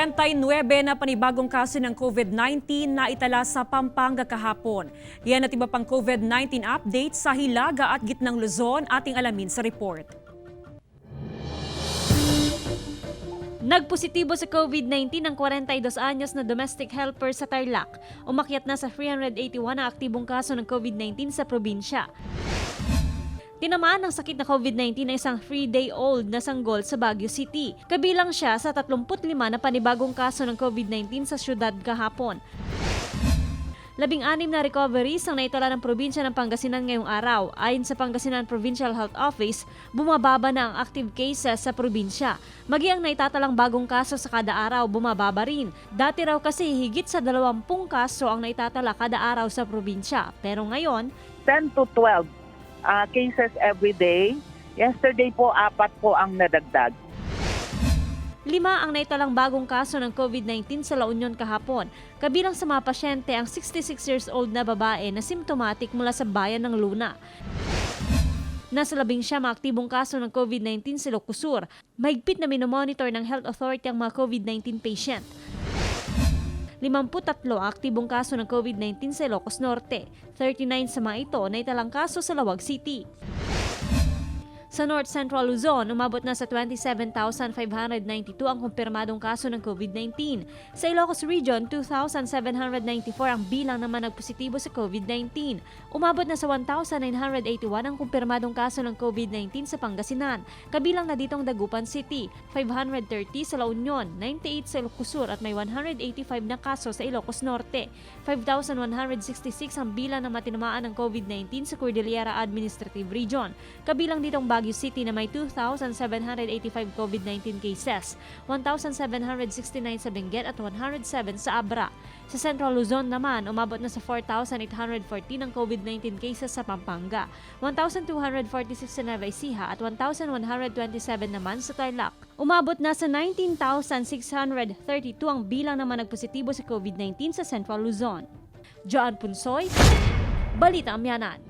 49 na panibagong kaso ng COVID-19 na itala sa Pampanga kahapon. Yan at iba pang COVID-19 update sa Hilaga at Gitnang Luzon ating alamin sa report. Nagpositibo sa COVID-19 ang 42 anyos na domestic helper sa Tarlac. Umakyat na sa 381 na aktibong kaso ng COVID-19 sa probinsya. Tinamaan ng sakit na COVID-19 na isang 3-day-old na sanggol sa Baguio City. Kabilang siya sa 35 na panibagong kaso ng COVID-19 sa syudad kahapon. 16 na recoveries ang naitala ng probinsya ng Pangasinan ngayong araw. Ayon sa Pangasinan Provincial Health Office, bumababa na ang active cases sa probinsya. Maging ang naitatalang bagong kaso sa kada araw, bumababa rin. Dati raw kasi higit sa 20 kaso ang naitatala kada araw sa probinsya. Pero ngayon, 10 to 12 cases every day. Yesterday po, 4 po ang nadagdag. 5 ang naitalang bagong kaso ng COVID-19 sa La Union kahapon. Kabilang sa mga pasyente ang 66 years old na babae na symptomatic mula sa bayan ng Luna. Nasa 11 maaktibong kaso ng COVID-19 sa Ilocos. Mahigpit na minomonitor ng Health Authority ang mga COVID-19 patient. 53 aktibong kaso ng COVID-19 sa Ilocos Norte. 39 sa mga ito na italang kaso sa Lawag City. Sa North Central Luzon, umabot na sa 27,592 ang kumpirmadong kaso ng COVID-19. Sa Ilocos Region, 2,794 ang bilang naman nagpositibo sa COVID-19. Umabot na sa 1,981 ang kumpirmadong kaso ng COVID-19 sa Pangasinan. Kabilang na ditong Dagupan City, 530 sa La Union, 98 sa Ilocos Sur at may 185 na kaso sa Ilocos Norte. 5,166 ang bilang na matinamaan ng COVID-19 sa Cordillera Administrative Region. Kabilang ditong Baguio City na may 2,785 COVID-19 cases, 1,769 sa Benguet at 107 sa Abra. Sa Central Luzon naman, umabot na sa 4,814 ang COVID-19 cases sa Pampanga, 1,246 sa Nueva Ecija at 1,127 naman sa Tarlac. Umabot na sa 19,632 ang bilang naman nagpositibo sa COVID-19 sa Central Luzon. Joan Punsoy, Balita Amyanan.